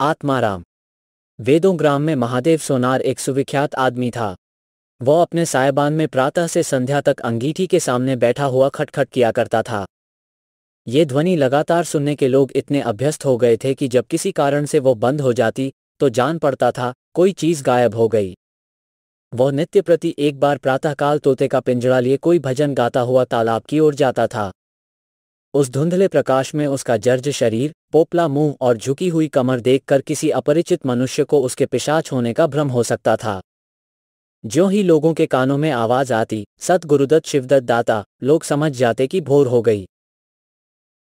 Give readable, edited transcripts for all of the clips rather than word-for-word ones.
आत्माराम। वेदों ग्राम में महादेव सोनार एक सुविख्यात आदमी था। वह अपने सायबान में प्रातः से संध्या तक अंगीठी के सामने बैठा हुआ खटखट किया करता था। ये ध्वनि लगातार सुनने के लोग इतने अभ्यस्त हो गए थे कि जब किसी कारण से वो बंद हो जाती तो जान पड़ता था कोई चीज गायब हो गई। वह नित्य प्रति एक बार प्रातःकाल तोते का पिंजरा लिए कोई भजन गाता हुआ तालाब की ओर जाता था। उस धुंधले प्रकाश में उसका जर्ज शरीर, पोपला मुंह और झुकी हुई कमर देखकर किसी अपरिचित मनुष्य को उसके पिशाच होने का भ्रम हो सकता था। ज्यों ही लोगों के कानों में आवाज आती, सत गुरुदत्त शिवदत्त दाता, लोग समझ जाते कि भोर हो गई।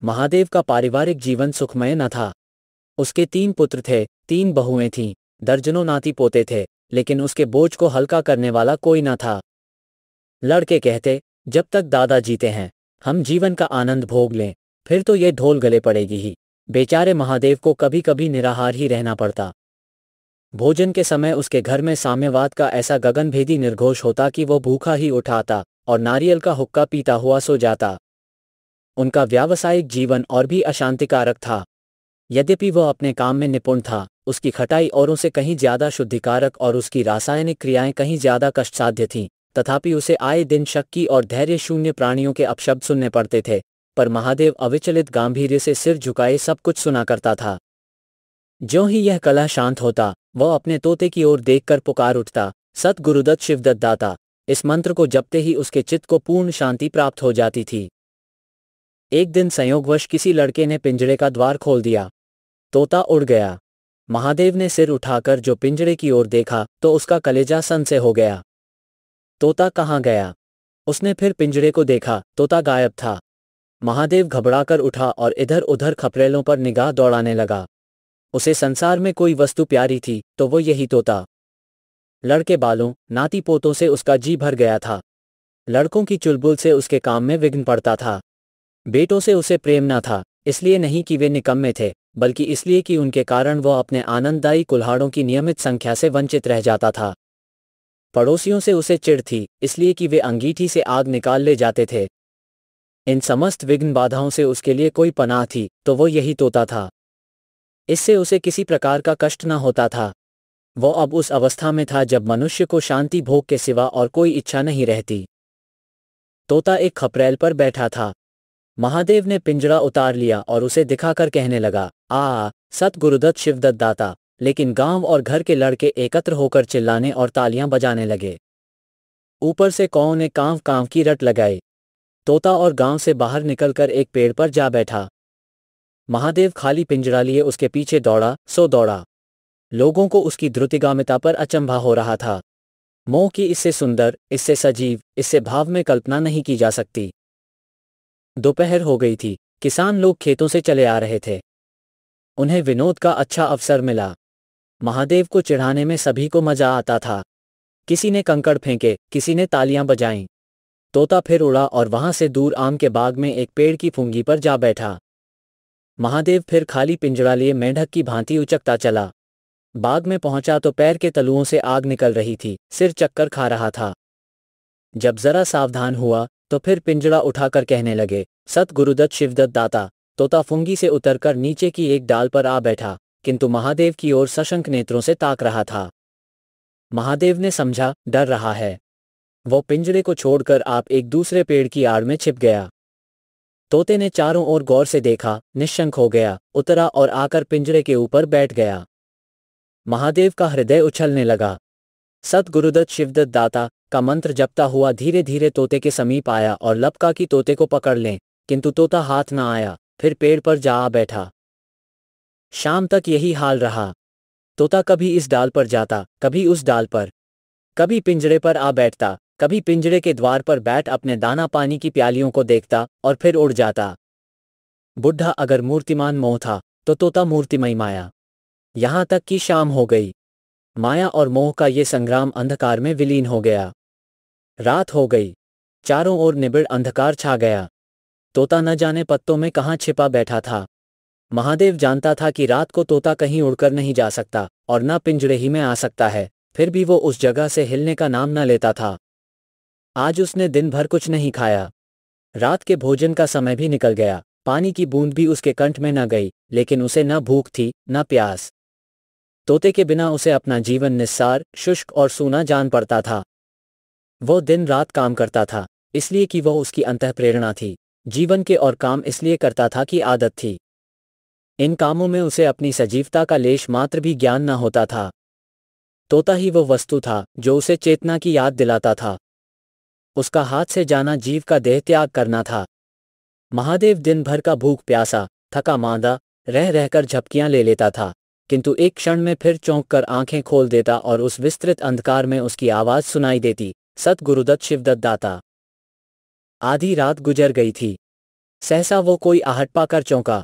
महादेव का पारिवारिक जीवन सुखमय न था। उसके 3 पुत्र थे, 3 बहुएं थीं, दर्जनों नाती पोते थे, लेकिन उसके बोझ को हल्का करने वाला कोई न था। लड़के कहते, जब तक दादा जीते हैं हम जीवन का आनंद भोग लें, फिर तो ये ढोल गले पड़ेगी ही। बेचारे महादेव को कभी कभी निराहार ही रहना पड़ता। भोजन के समय उसके घर में साम्यवाद का ऐसा गगनभेदी निर्घोष होता कि वो भूखा ही उठाता और नारियल का हुक्का पीता हुआ सो जाता। उनका व्यावसायिक जीवन और भी अशांतिकारक था। यद्यपि वह अपने काम में निपुण था, उसकी खटाई औरों से कहीं ज्यादा शुद्धिकारक और उसकी रासायनिक क्रियाएं कहीं ज्यादा कष्टसाध्य थीं, तथापि उसे आए दिन शक्की और धैर्य शून्य प्राणियों के अपशब्द सुनने पड़ते थे, पर महादेव अविचलित गांभीर्य से सिर झुकाए सब कुछ सुना करता था। ज्यों ही यह कलह शांत होता, वह अपने तोते की ओर देखकर पुकार उठता, सत गुरुदत्त शिवदत्त दाता। इस मंत्र को जपते ही उसके चित्त को पूर्ण शांति प्राप्त हो जाती थी। एक दिन संयोगवश किसी लड़के ने पिंजरे का द्वार खोल दिया। तोता उड़ गया। महादेव ने सिर उठाकर जो पिंजरे की ओर देखा तो उसका कलेजा सन से हो गया। तोता कहाँ गया? उसने फिर पिंजरे को देखा, तोता गायब था। महादेव घबराकर उठा और इधर उधर खपरेलों पर निगाह दौड़ाने लगा। उसे संसार में कोई वस्तु प्यारी थी तो वो यही तोता। लड़के बालों, नाती पोतों से उसका जी भर गया था। लड़कों की चुलबुल से उसके काम में विघ्न पड़ता था। बेटों से उसे प्रेम न था, इसलिए नहीं कि वे निकम्मे थे, बल्कि इसलिए कि उनके कारण वह अपने आनंददायी कुल्हाड़ों की नियमित संख्या से वंचित रह जाता था। पड़ोसियों से उसे चिढ़ थी, इसलिए कि वे अंगीठी से आग निकाल ले जाते थे। इन समस्त विघ्न बाधाओं से उसके लिए कोई पनाह थी तो वो यही तोता था। इससे उसे किसी प्रकार का कष्ट न होता था। वो अब उस अवस्था में था जब मनुष्य को शांति भोग के सिवा और कोई इच्छा नहीं रहती। तोता एक खपरेल पर बैठा था। महादेव ने पिंजरा उतार लिया और उसे दिखाकर कहने लगा, सत गुरुदत्त शिवदत्त दाता। लेकिन गांव और घर के लड़के एकत्र होकर चिल्लाने और तालियां बजाने लगे। ऊपर से कौओं ने कांव कांव की रट लगाई। तोता और गांव से बाहर निकलकर एक पेड़ पर जा बैठा। महादेव खाली पिंजरा लिए उसके पीछे दौड़ा सो दौड़ा। लोगों को उसकी द्रुतिगामिता पर अचंभा हो रहा था। मोह की इससे सुंदर, इससे सजीव, इससे भाव में कल्पना नहीं की जा सकती। दोपहर हो गई थी। किसान लोग खेतों से चले आ रहे थे। उन्हें विनोद का अच्छा अवसर मिला। महादेव को चिढ़ाने में सभी को मजा आता था। किसी ने कंकड़ फेंके, किसी ने तालियां बजाईं। तोता फिर उड़ा और वहां से दूर आम के बाग में एक पेड़ की फुंगी पर जा बैठा। महादेव फिर खाली पिंजरा लिए मेंढक की भांति उचकता चला। बाग में पहुंचा तो पैर के तलुओं से आग निकल रही थी, सिर चक्कर खा रहा था। जब जरा सावधान हुआ तो फिर पिंजरा उठाकर कहने लगे, सत गुरुदत्त शिवदत्त दाता। तोता फुंगी से उतरकर नीचे की एक डाल पर आ बैठा, किंतु महादेव की ओर सशंक नेत्रों से ताक रहा था। महादेव ने समझा, डर रहा है। वो पिंजरे को छोड़कर आप एक दूसरे पेड़ की आड़ में छिप गया। तोते ने चारों ओर गौर से देखा, निश्शंक हो गया, उतरा और आकर पिंजरे के ऊपर बैठ गया। महादेव का हृदय उछलने लगा। सत गुरुदत्त शिवदत्त दाता का मंत्र जपता हुआ धीरे धीरे तोते के समीप आया और लपका कि तोते को पकड़ लें, किंतु तोता हाथ न आया। फिर पेड़ पर जा आ बैठा। शाम तक यही हाल रहा। तोता कभी इस डाल पर जाता, कभी उस डाल पर, कभी पिंजरे पर आ बैठता, कभी पिंजरे के द्वार पर बैठ अपने दाना पानी की प्यालियों को देखता और फिर उड़ जाता। बुढ़ा अगर मूर्तिमान मोह था तो तोता मूर्तिमयी माया। यहां तक कि शाम हो गई। माया और मोह का ये संग्राम अंधकार में विलीन हो गया। रात हो गई। चारों ओर निबिड़ अंधकार छा गया। तोता न जाने पत्तों में कहाँ छिपा बैठा था। महादेव जानता था कि रात को तोता कहीं उड़कर नहीं जा सकता और न पिंजरे ही में आ सकता है, फिर भी वो उस जगह से हिलने का नाम न लेता था। आज उसने दिन भर कुछ नहीं खाया। रात के भोजन का समय भी निकल गया। पानी की बूंद भी उसके कंठ में न गई, लेकिन उसे न भूख थी न प्यास। तोते के बिना उसे अपना जीवन निस्सार, शुष्क और सूना जान पड़ता था। वो दिन रात काम करता था, इसलिए कि वह उसकी अंतःप्रेरणा थी। जीवन के और काम इसलिए करता था कि आदत थी। इन कामों में उसे अपनी सजीवता का लेश मात्र भी ज्ञान न होता था। तोता ही वो वस्तु था जो उसे चेतना की याद दिलाता था। उसका हाथ से जाना जीव का देह त्याग करना था। महादेव दिन भर का भूख प्यासा, थका मांदा रह रहकर झपकियां ले लेता था, किंतु एक क्षण में फिर चौंक कर आंखें खोल देता और उस विस्तृत अंधकार में उसकी आवाज सुनाई देती, सत गुरुदत्त शिवदत्त दाता। आधी रात गुजर गई थी। सहसा वो कोई आहट पाकर चौंका।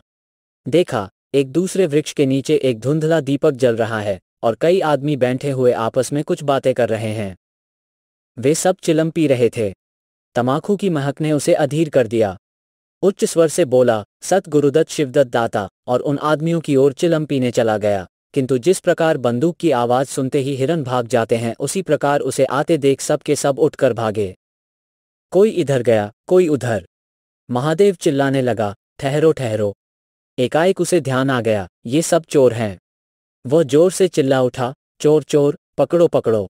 देखा, एक दूसरे वृक्ष के नीचे एक धुंधला दीपक जल रहा है और कई आदमी बैठे हुए आपस में कुछ बातें कर रहे हैं। वे सब चिलम पी रहे थे। तमाकू की महक ने उसे अधीर कर दिया। उच्च स्वर से बोला, सत गुरुदत्त शिवदत्त दाता, और उन आदमियों की ओर चिलम पीने चला गया। किंतु जिस प्रकार बंदूक की आवाज सुनते ही हिरन भाग जाते हैं, उसी प्रकार उसे आते देख सब के सब उठकर भागे। कोई इधर गया, कोई उधर। महादेव चिल्लाने लगा, ठहरो ठहरो। एकाएक उसे ध्यान आ गया, ये सब चोर हैं। वह जोर से चिल्ला उठा, चोर चोर, पकड़ो पकड़ो।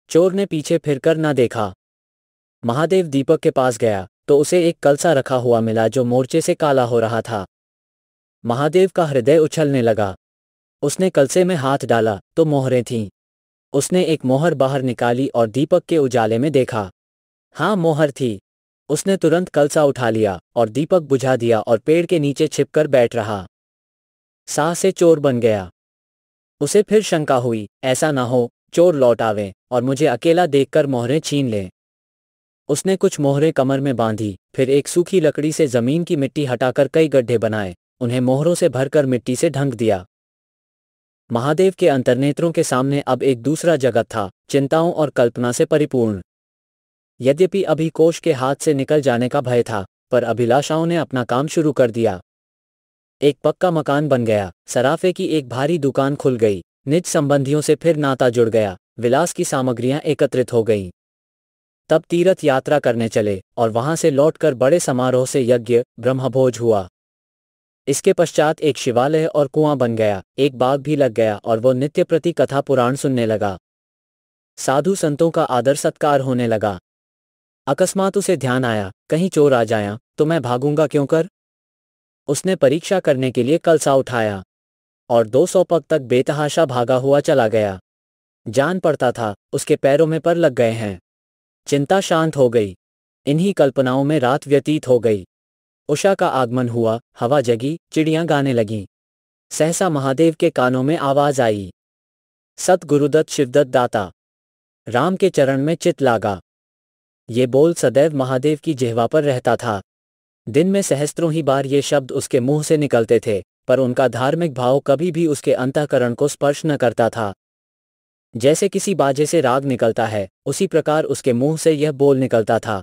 चोर ने पीछे फिरकर न देखा। महादेव दीपक के पास गया तो उसे एक कलसा रखा हुआ मिला जो मोर्चे से काला हो रहा था। महादेव का हृदय उछलने लगा। उसने कलसे में हाथ डाला तो मोहरें थीं। उसने एक मोहर बाहर निकाली और दीपक के उजाले में देखा। हाँ, मोहर थी। उसने तुरंत कलसा उठा लिया और दीपक बुझा दिया और पेड़ के नीचे छिपकर बैठ रहा। साह से चोर बन गया। उसे फिर शंका हुई, ऐसा न हो चोर लौट आवें और मुझे अकेला देखकर मोहरें छीन लें। उसने कुछ मोहरें कमर में बांधी, फिर एक सूखी लकड़ी से जमीन की मिट्टी हटाकर कई गड्ढे बनाए, उन्हें मोहरों से भरकर मिट्टी से ढंक दिया। महादेव के अंतर्नेत्रों के सामने अब एक दूसरा जगत था, चिंताओं और कल्पना से परिपूर्ण। यद्यपि अभी कोष के हाथ से निकल जाने का भय था, पर अभिलाषाओं ने अपना काम शुरू कर दिया। एक पक्का मकान बन गया, सराफे की एक भारी दुकान खुल गई, निज संबंधियों से फिर नाता जुड़ गया, विलास की सामग्रियां एकत्रित हो गईं। तब तीर्थ यात्रा करने चले और वहां से लौटकर बड़े समारोह से यज्ञ ब्रह्मभोज हुआ। इसके पश्चात एक शिवालय और कुआं बन गया, एक बाग भी लग गया और वो नित्य प्रति कथा पुराण सुनने लगा। साधु संतों का आदर सत्कार होने लगा। अकस्मात उसे ध्यान आया, कहीं चोर आ जाया तो मैं भागूंगा क्यों कर। उसने परीक्षा करने के लिए कलसा उठाया और 200 पग तक बेतहाशा भागा हुआ चला गया। जान पड़ता था उसके पैरों में पर लग गए हैं। चिंता शांत हो गई। इन्हीं कल्पनाओं में रात व्यतीत हो गई। उषा का आगमन हुआ, हवा जगी, चिड़ियां गाने लगीं। सहसा महादेव के कानों में आवाज आई, सत गुरुदत्त शिवदत्त दाता। राम के चरण में चित लागा। ये बोल सदैव महादेव की जिह्वा पर रहता था। दिन में सहस्त्रों ही बार ये शब्द उसके मुंह से निकलते थे, पर उनका धार्मिक भाव कभी भी उसके अंतःकरण को स्पर्श न करता था। जैसे किसी बाजे से राग निकलता है, उसी प्रकार उसके मुंह से यह बोल निकलता था,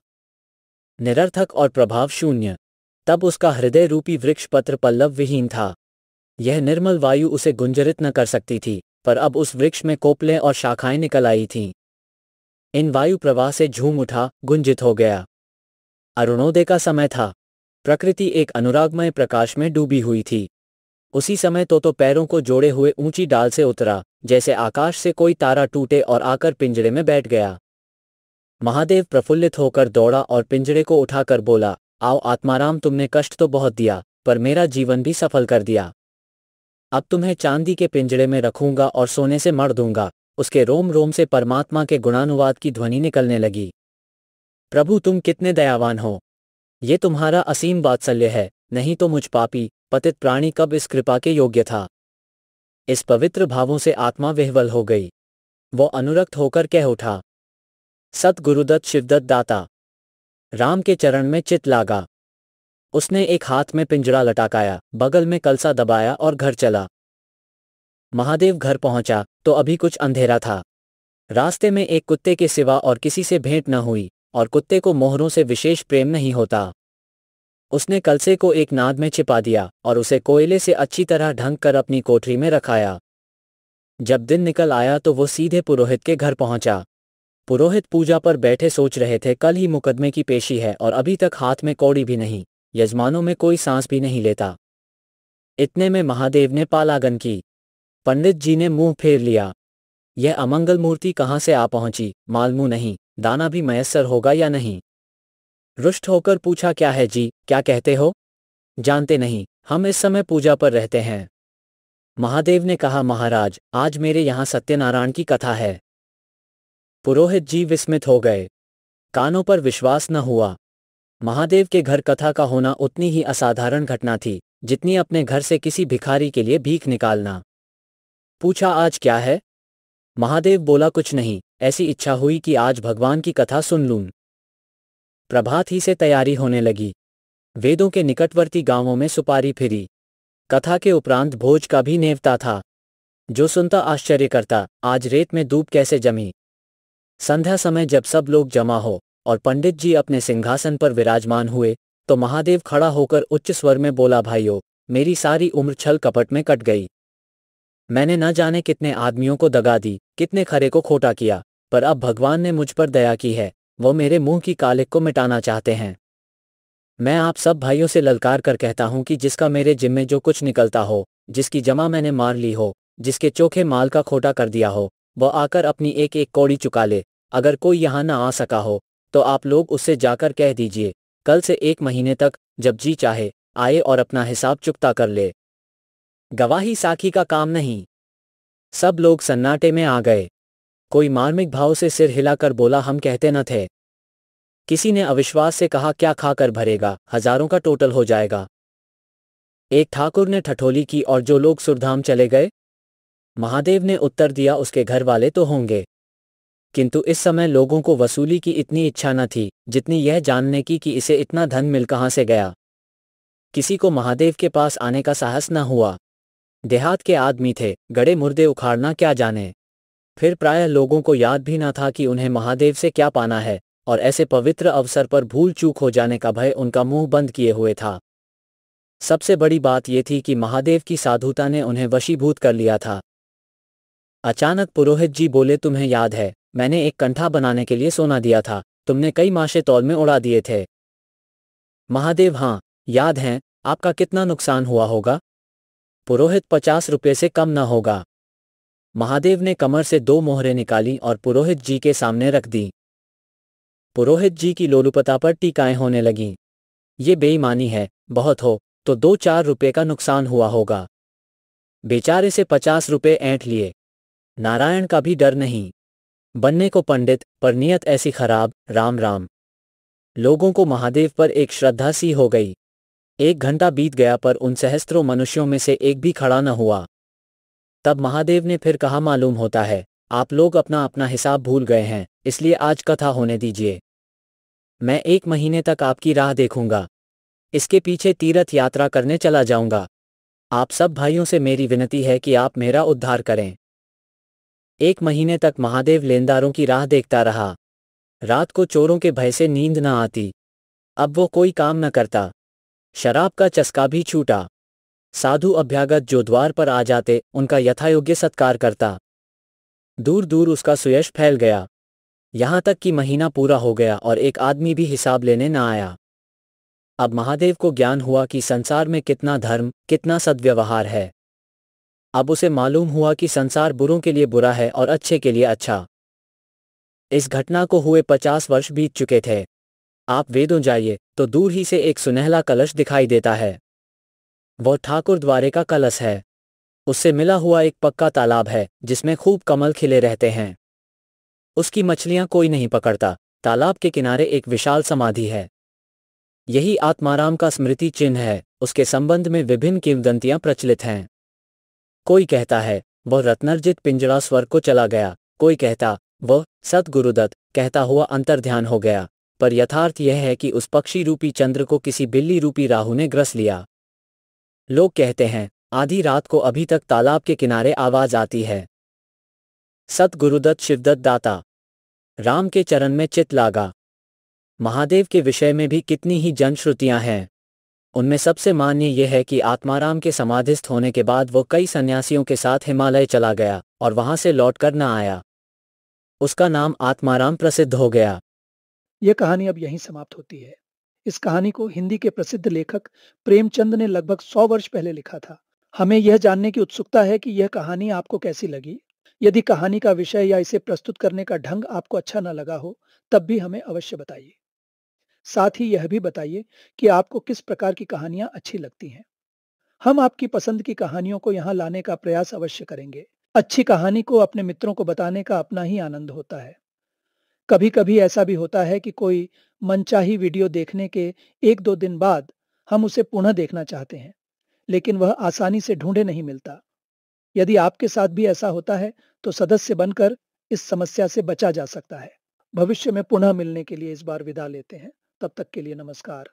निरर्थक और प्रभाव शून्य। तब उसका हृदय रूपी वृक्ष पत्र पल्लव विहीन था। यह निर्मल वायु उसे गुंजरित न कर सकती थी, पर अब उस वृक्ष में कोपलें और शाखाएं निकल आई थीं। इन वायु प्रवाह से झूम उठा, गुंजित हो गया। अरुणोदय का समय था। प्रकृति एक अनुरागमय प्रकाश में डूबी हुई थी। उसी समय तो पैरों को जोड़े हुए ऊंची डाल से उतरा, जैसे आकाश से कोई तारा टूटे और आकर पिंजड़े में बैठ गया। महादेव प्रफुल्लित होकर दौड़ा और पिंजड़े को उठाकर बोला, आओ आत्माराम, तुमने कष्ट तो बहुत दिया, पर मेरा जीवन भी सफल कर दिया। अब तुम्हें चांदी के पिंजड़े में रखूंगा और सोने से मढ़ दूंगा। उसके रोम रोम से परमात्मा के गुणानुवाद की ध्वनि निकलने लगी। प्रभु, तुम कितने दयावान हो। ये तुम्हारा असीम वात्सल्य है, नहीं तो मुझ पापी पतित प्राणी कब इस कृपा के योग्य था। इस पवित्र भावों से आत्मा विह्वल हो गई। वो अनुरक्त होकर कह उठा, सत गुरुदत्त शिवदत्त दाता। राम के चरण में चित लागा। उसने एक हाथ में पिंजड़ा लटकाया, बगल में कलसा दबाया और घर चला। महादेव घर पहुंचा तो अभी कुछ अंधेरा था। रास्ते में एक कुत्ते के सिवा और किसी से भेंट न हुई, और कुत्ते को मोहरों से विशेष प्रेम नहीं होता। उसने कलसे को एक नाद में छिपा दिया और उसे कोयले से अच्छी तरह ढंक कर अपनी कोठरी में रखाया। जब दिन निकल आया तो वो सीधे पुरोहित के घर पहुंचा। पुरोहित पूजा पर बैठे सोच रहे थे, कल ही मुकदमे की पेशी है और अभी तक हाथ में कौड़ी भी नहीं, यजमानों में कोई सांस भी नहीं लेता। इतने में महादेव ने पालागन की। पंडित जी ने मुंह फेर लिया। यह अमंगल मूर्ति कहाँ से आ पहुंची, मालूम नहीं। दाना भी मयस्सर होगा या नहीं। रुष्ट होकर पूछा, क्या है जी, क्या कहते हो? जानते नहीं, हम इस समय पूजा पर रहते हैं। महादेव ने कहा, महाराज, आज मेरे यहाँ सत्यनारायण की कथा है। पुरोहित जी विस्मित हो गए। कानों पर विश्वास न हुआ। महादेव के घर कथा का होना उतनी ही असाधारण घटना थी जितनी अपने घर से किसी भिखारी के लिए भीख निकालना। पूछा, आज क्या है? महादेव बोला, कुछ नहीं, ऐसी इच्छा हुई कि आज भगवान की कथा सुन लूं। प्रभात ही से तैयारी होने लगी। वेदों के निकटवर्ती गांवों में सुपारी फिरी। कथा के उपरांत भोज का भी नेवता था। जो सुनता आश्चर्य करता, आज रेत में दूब कैसे जमी। संध्या समय जब सब लोग जमा हो और पंडित जी अपने सिंहासन पर विराजमान हुए, तो महादेव खड़ा होकर उच्च स्वर में बोला, भाइयों, मेरी सारी उम्र छल कपट में कट गई। मैंने न जाने कितने आदमियों को दगा दी, कितने खरे को खोटा किया, पर अब भगवान ने मुझ पर दया की है। वो मेरे मुंह की कालिक को मिटाना चाहते हैं। मैं आप सब भाइयों से ललकार कर कहता हूं कि जिसका मेरे जिम्मे जो कुछ निकलता हो, जिसकी जमा मैंने मार ली हो, जिसके चोखे माल का खोटा कर दिया हो, वह आकर अपनी एक एक कौड़ी चुका ले। अगर कोई यहाँ न आ सका हो तो आप लोग उससे जाकर कह दीजिए, कल से 1 महीने तक जब जी चाहे आए और अपना हिसाब चुकता कर ले। गवाही साखी का काम नहीं। सब लोग सन्नाटे में आ गए। कोई मार्मिक भाव से सिर हिलाकर बोला, हम कहते न थे। किसी ने अविश्वास से कहा, क्या खाकर भरेगा, हजारों का टोटल हो जाएगा। एक ठाकुर ने ठठोली की, और जो लोग सुरधाम चले गए? महादेव ने उत्तर दिया, उसके घर वाले तो होंगे। किंतु इस समय लोगों को वसूली की इतनी इच्छा न थी जितनी यह जानने की कि इसे इतना धन मिल कहाँ से गया। किसी को महादेव के पास आने का साहस न हुआ। देहात के आदमी थे, गड़े मुर्दे उखाड़ना क्या जाने। फिर प्रायः लोगों को याद भी न था कि उन्हें महादेव से क्या पाना है, और ऐसे पवित्र अवसर पर भूल चूक हो जाने का भय उनका मुंह बंद किए हुए था। सबसे बड़ी बात यह थी कि महादेव की साधुता ने उन्हें वशीभूत कर लिया था। अचानक पुरोहित जी बोले, तुम्हें याद है, मैंने एक कंठा बनाने के लिए सोना दिया था, तुमने कई माशे तौल में उड़ा दिए थे। महादेव, हाँ याद हैं। आपका कितना नुकसान हुआ होगा? पुरोहित, 50 रुपये से कम न होगा। महादेव ने कमर से 2 मोहरें निकाली और पुरोहित जी के सामने रख दी। पुरोहित जी की लोलुपता पर टीकाएं होने लगीं। ये बेईमानी है, बहुत हो तो 2-4 रुपये का नुकसान हुआ होगा। बेचारे से 50 रुपये ऐंठ लिए। नारायण का भी डर नहीं। बनने को पंडित, पर नियत ऐसी खराब। राम राम। लोगों को महादेव पर एक श्रद्धा सी हो गई। 1 घंटा बीत गया पर उन सहस्त्रों मनुष्यों में से एक भी खड़ा न हुआ। तब महादेव ने फिर कहा, मालूम होता है आप लोग अपना अपना हिसाब भूल गए हैं, इसलिए आज कथा होने दीजिए। मैं 1 महीने तक आपकी राह देखूंगा। इसके पीछे तीर्थ यात्रा करने चला जाऊंगा। आप सब भाइयों से मेरी विनती है कि आप मेरा उद्धार करें। 1 महीने तक महादेव लेनदारों की राह देखता रहा। रात को चोरों के भय से नींद न आती। अब वो कोई काम न करता। शराब का चस्का भी छूटा। साधु अभ्यागत जो द्वार पर आ जाते, उनका यथायोग्य सत्कार करता। दूर दूर उसका सुयश फैल गया। यहाँ तक कि महीना पूरा हो गया और एक आदमी भी हिसाब लेने न आया। अब महादेव को ज्ञान हुआ कि संसार में कितना धर्म, कितना सद्व्यवहार है। अब उसे मालूम हुआ कि संसार बुरों के लिए बुरा है और अच्छे के लिए अच्छा। इस घटना को हुए 50 वर्ष बीत चुके थे। आप वेदों जाइए तो दूर ही से एक सुनहला कलश दिखाई देता है। वह ठाकुर द्वारे का कलश है। उससे मिला हुआ एक पक्का तालाब है जिसमें खूब कमल खिले रहते हैं। उसकी मछलियां कोई नहीं पकड़ता। तालाब के किनारे एक विशाल समाधि है। यही आत्माराम का स्मृति चिन्ह है। उसके संबंध में विभिन्न किंवदंतियां प्रचलित हैं। कोई कहता है वह रत्नर्जित पिंजरा स्वर्ग को चला गया, कोई कहता वह सतगुरुदत्त कहता हुआ अंतर्ध्यान हो गया, पर यथार्थ यह है कि उस पक्षी रूपी चंद्र को किसी बिल्ली रूपी राहु ने ग्रस लिया। लोग कहते हैं आधी रात को अभी तक तालाब के किनारे आवाज आती है। सतगुरुदत्त शिवदत्त दाता। राम के चरण में चित लागा। महादेव के विषय में भी कितनी ही जनश्रुतियां हैं। उनमें सबसे मान्य यह है कि आत्माराम के समाधिस्थ होने के बाद वो कई सन्यासियों के साथ हिमालय चला गया और वहां से लौटकर न आया। उसका नाम आत्माराम प्रसिद्ध हो गया। यह कहानी अब यहीं समाप्त होती है। इस कहानी को हिंदी के प्रसिद्ध लेखक प्रेमचंद ने लगभग 100 वर्ष पहले लिखा था हमें यह जानने की उत्सुकता है कि यह कहानी आपको कैसी लगी। यदि कहानी का विषय या इसे प्रस्तुत करने का ढंग आपको अच्छा न लगा हो, तब भी हमें अवश्य बताइए। साथ ही यह भी बताइए कि आपको किस प्रकार की कहानियाँ अच्छी लगती हैं। हम आपकी पसंद की कहानियों को यहाँ लाने का प्रयास अवश्य करेंगे। अच्छी कहानी को अपने मित्रों को बताने का अपना ही आनंद होता है। कभी-कभी ऐसा भी होता है कि कोई मनचाही वीडियो देखने के 1-2 दिन बाद हम उसे पुनः देखना चाहते हैं, लेकिन वह आसानी से ढूँढे नहीं मिलता। यदि आपके साथ भी ऐसा होता है, तो सदस्य बनकर इस समस्या से बचा जा सकता है। भविष्य में पुनः मिलने के लिए इस बार विदा लेते हैं। तब तक के लिए नमस्कार।